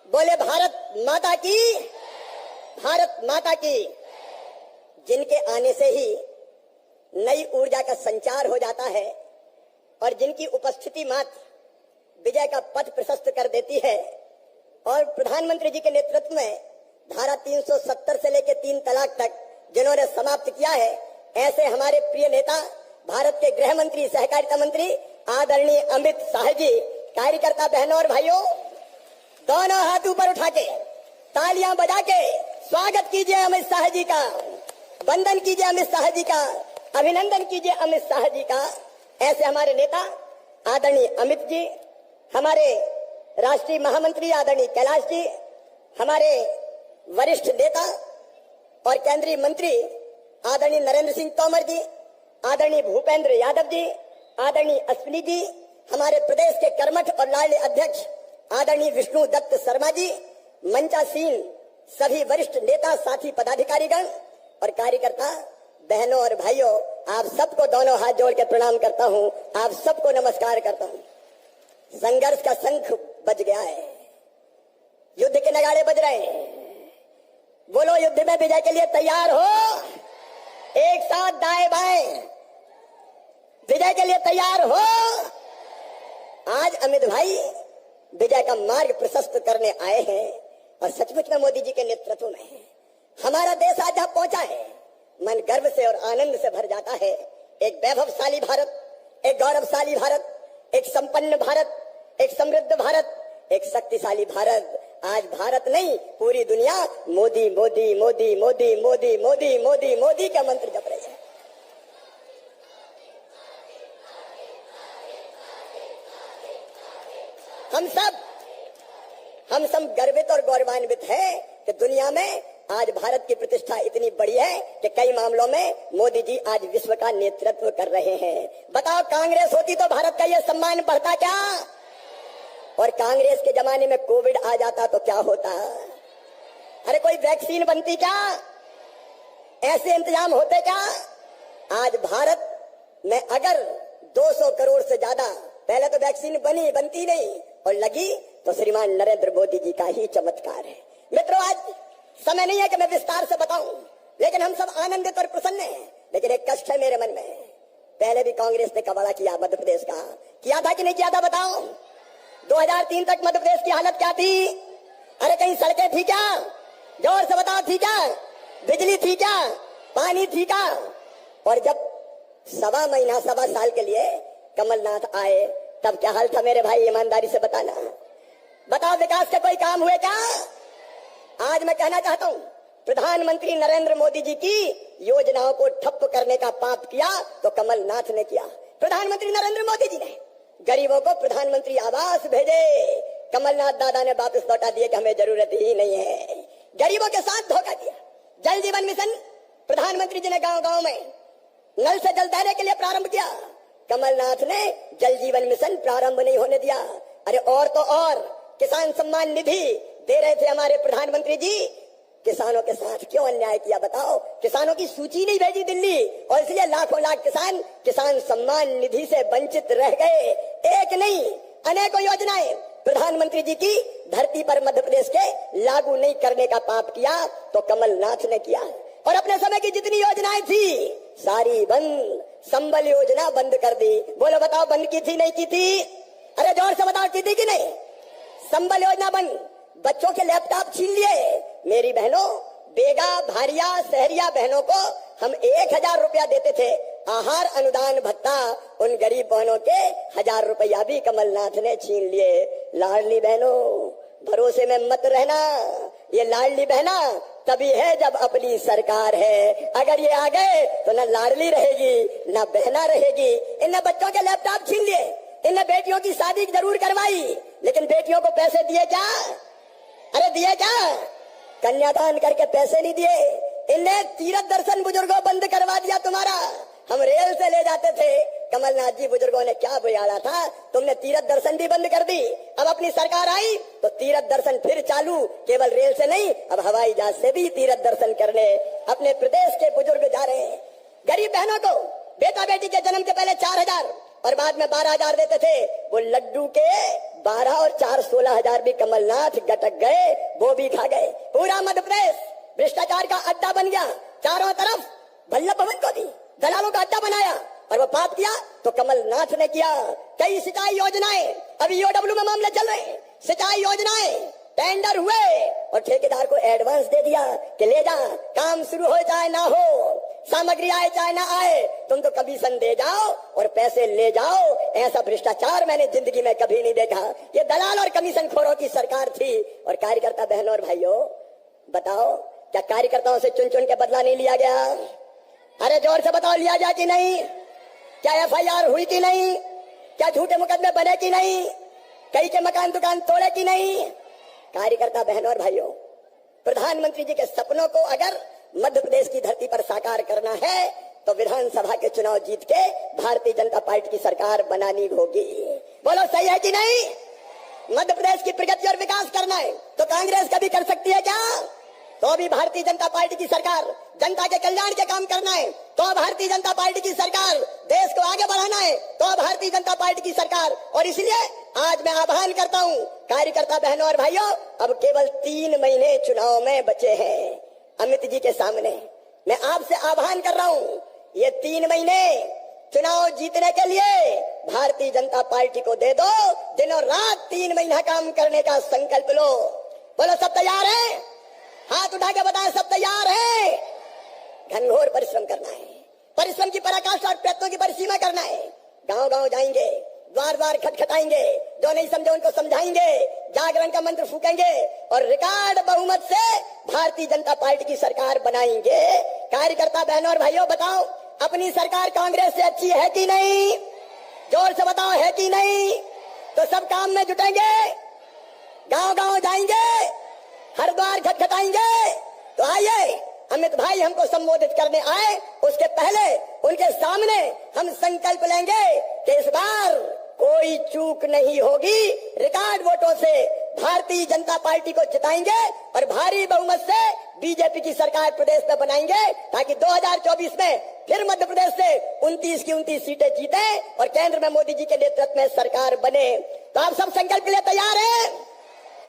बोले भारत माता की, भारत माता की। जिनके आने से ही नई ऊर्जा का संचार हो जाता है और जिनकी उपस्थिति मात्र विजय का पथ प्रशस्त कर देती है, और प्रधानमंत्री जी के नेतृत्व में धारा 370 से लेकर 3 तलाक तक जिन्होंने समाप्त किया है, ऐसे हमारे प्रिय नेता भारत के गृह मंत्री, सहकारिता मंत्री आदरणीय अमित शाह जी, कार्यकर्ता बहनों और भाइयों, दोनों हाथ ऊपर उठा के तालियां बजा के स्वागत कीजिए अमित शाह जी का, वंदन कीजिए अमित शाह जी का, अभिनंदन कीजिए अमित शाह जी का। ऐसे हमारे नेता आदरणीय अमित जी, हमारे राष्ट्रीय महामंत्री आदरणीय कैलाश जी, हमारे वरिष्ठ नेता और केंद्रीय मंत्री आदरणीय नरेंद्र सिंह तोमर जी, आदरणीय भूपेंद्र यादव जी, आदरणीय अश्विनी जी, हमारे प्रदेश के कर्मठ और लाडले अध्यक्ष आदरणीय विष्णु दत्त शर्मा जी, मंचासीन सभी वरिष्ठ नेता, साथी, पदाधिकारीगण और कार्यकर्ता बहनों और भाइयों, आप सबको दोनों हाथ जोड़ के प्रणाम करता हूं, आप सबको नमस्कार करता हूं। संघर्ष का शंख बज गया है, युद्ध के नगाड़े बज रहे हैं। बोलो युद्ध में विजय के लिए तैयार हो, एक साथ दाएं बाएं, विजय के लिए तैयार हो। आज अमित भाई विजय का मार्ग प्रशस्त करने आए हैं और सचमुच में मोदी जी के नेतृत्व में हमारा देश आज जहां पहुंचा है, मन गर्व से और आनंद से भर जाता है। एक वैभवशाली भारत, एक गौरवशाली भारत, एक संपन्न भारत, एक समृद्ध भारत, एक शक्तिशाली भारत। आज भारत नहीं, पूरी दुनिया मोदी मोदी मोदी मोदी मोदी मोदी मोदी मोदी का मंत्र जप रही है। हम सब गर्वित और गौरवान्वित हैं कि दुनिया में आज भारत की प्रतिष्ठा इतनी बड़ी है कि कई मामलों में मोदी जी आज विश्व का नेतृत्व कर रहे हैं। बताओ, कांग्रेस होती तो भारत का यह सम्मान बढ़ता क्या? और कांग्रेस के जमाने में कोविड आ जाता तो क्या होता? अरे कोई वैक्सीन बनती क्या? ऐसे इंतजाम होते क्या? आज भारत में अगर 200 करोड़ से ज्यादा, पहले तो वैक्सीन बनती नहीं और लगी तो श्रीमान नरेंद्र मोदी जी का ही चमत्कार है। मित्रों, आज समय नहीं है कि मैं विस्तार से बताऊं, लेकिन हम सब आनंदित और प्रसन्न हैं। लेकिन एक कष्ट है मेरे मन में, पहले भी कांग्रेस ने कबाड़ा किया मध्य प्रदेश का, किया था कि नहीं किया था? बताओ, 2003 तक मध्य प्रदेश की हालत क्या थी? अरे कहीं सड़कें थी क्या? जोर से बताओ, थी क्या? बिजली थी क्या? पानी थी क्या? और जब सवा महीना, सवा साल के लिए कमलनाथ आए, तब क्या हाल था मेरे भाई? ईमानदारी से बताना, बताओ, विकास के कोई काम हुए क्या? आज मैं कहना चाहता हूं, प्रधानमंत्री नरेंद्र मोदी जी की योजनाओं को ठप्प करने का पाप किया तो कमलनाथ ने किया। प्रधानमंत्री नरेंद्र मोदी जी ने गरीबों को प्रधानमंत्री आवास भेजे, कमलनाथ दादा ने वापस लौटा दिए कि हमें जरूरत ही नहीं है। गरीबों के साथ धोखा किया। जल जीवन मिशन प्रधानमंत्री जी ने गांव गांव में नल से जल देने के लिए प्रारंभ किया, कमलनाथ ने जल जीवन मिशन प्रारंभ नहीं होने दिया। अरे और तो और, किसान सम्मान निधि दे रहे थे हमारे प्रधानमंत्री जी, किसानों के साथ क्यों अन्याय किया बताओ? किसानों की सूची नहीं भेजी दिल्ली और इसलिए लाखों लाख किसान किसान सम्मान निधि से वंचित रह गए। एक नहीं, अनेकों योजनाएं प्रधानमंत्री जी की धरती पर मध्य प्रदेश के लागू नहीं करने का पाप किया तो कमलनाथ ने किया। और अपने समय की जितनी योजनाएं थी सारी बंद। संबल योजना बंद कर दी। बोलो बताओ, बंद की थी नहीं की थी? अरे जोर से बताओ, की थी कि नहीं? संबल योजना बंद। बच्चों के लैपटॉप छीन लिए। मेरी बहनों, बेगा, भारिया, सहरिया बहनों को हम 1000 रुपया देते थे आहार अनुदान भत्ता, उन गरीब बहनों के 1000 रुपया भी कमलनाथ ने छीन लिए। लाडली बहनों, भरोसे में मत रहना, ये लाडली बहना तभी है जब अपनी सरकार है। अगर ये आ गए तो न लाडली रहेगी न बहना रहेगी। इन बच्चों के लैपटॉप छीन लिए, इन बेटियों की शादी जरूर करवाई, लेकिन बेटियों को पैसे दिए क्या? अरे दिए क्या? कन्यादान करके पैसे नहीं दिए। इनने तीर्थ दर्शन बुजुर्गों बंद करवा दिया तुम्हारा। हम रेल से ले जाते थे, कमलनाथ जी बुजुर्गों ने क्या बिगाड़ा था? तुमने तीर्थ दर्शन भी बंद कर दी। अब अपनी सरकार आई तो तीर्थ दर्शन फिर चालू, केवल रेल से नहीं, अब हवाई जहाज से भी तीर्थ दर्शन करने अपने प्रदेश के बुजुर्ग जा रहे हैं। गरीब बहनों को बेटा बेटी के जन्म के पहले 4000 और बाद में 12,000 देते थे। वो लड्डू के 12 और 4 16,000 भी कमलनाथ गटक गए, वो भी खा गए। पूरा मध्य प्रदेश भ्रष्टाचार का अड्डा बन गया। चारों तरफ वल्लभ भवन को भी दलालों का अड्डा बनाया, और वो पाप किया तो कमलनाथ ने किया। कई सिंचाई योजनाएं अभी ईओडब्ल्यू में मामले चल रहे हैं। सिंचाई योजनाएं टेंडर हुए और ठेकेदार को एडवांस दे दिया कि ले जा, काम शुरू हो चाहे ना हो, सामग्री आए चाहे ना आए, तुम तो कमीशन दे जाओ और पैसे ले जाओ। ऐसा भ्रष्टाचार मैंने जिंदगी में कभी नहीं देखा। ये दलाल और कमीशन खोरों की सरकार थी। और कार्यकर्ता बहनों और भाइयों, बताओ क्या कार्यकर्ताओं से चुन चुन के बदला नहीं लिया गया? अरे जोर से बताओ, लिया गया कि नहीं? क्या एफआईआर हुई कि नहीं? क्या झूठे मुकदमे बने कि नहीं? कई के मकान दुकान तोड़े कि नहीं? कार्यकर्ता बहनों और भाइयों, प्रधानमंत्री जी के सपनों को अगर मध्य प्रदेश की धरती पर साकार करना है तो विधानसभा के चुनाव जीत के भारतीय जनता पार्टी की सरकार बनानी होगी। बोलो सही है कि नहीं? मध्य प्रदेश की प्रगति और विकास करना है तो कांग्रेस कभी कर सकती है क्या? तो अभी भारतीय जनता पार्टी की सरकार जनता के कल्याण के काम करना है तो भारतीय जनता पार्टी की सरकार देश को आगे बढ़ाना है तो भारतीय जनता पार्टी की सरकार। और इसलिए आज मैं आह्वान करता हूं कार्यकर्ता बहनों और भाइयों, अब केवल 3 महीने चुनाव में बचे हैं। अमित जी के सामने मैं आपसे आह्वान कर रहा हूं, ये 3 महीने चुनाव जीतने के लिए भारतीय जनता पार्टी को दे दो। दिनों रात 3 महीना काम करने का संकल्प लो। बोलो सब तैयार है? हाथ उठा के बताएं सब तैयार है? घनघोर परिश्रम करना है, परिश्रम की पराकाष्ठा और प्रयत्नों की परिसीमा करना है। गांव गांव जाएंगे, द्वार द्वार खटखटाएंगे, जो नहीं समझे उनको समझाएंगे, जागरण का मंत्र फूकेंगे और रिकॉर्ड बहुमत से भारतीय जनता पार्टी की सरकार बनाएंगे। कार्यकर्ता बहनों और भाइयों, बताओ अपनी सरकार कांग्रेस से अच्छी है कि नहीं? जोर से बताओ, है कि नहीं? तो सब काम में जुटेंगे, गांव गांव जाएंगे, हर द्वार खटखटाएंगे। तो आइए अमित भाई हमको संबोधित करने आए, उसके पहले उनके सामने हम संकल्प लेंगे कि इस बार कोई चूक नहीं होगी। रिकॉर्ड वोटों से भारतीय जनता पार्टी को जिताएंगे और भारी बहुमत से बीजेपी की सरकार प्रदेश में बनाएंगे, ताकि 2024 में फिर मध्य प्रदेश से 29 की 29 सीटें जीते और केंद्र में मोदी जी के नेतृत्व में सरकार बने। तो आप सब संकल्प के लिए तैयार हैं?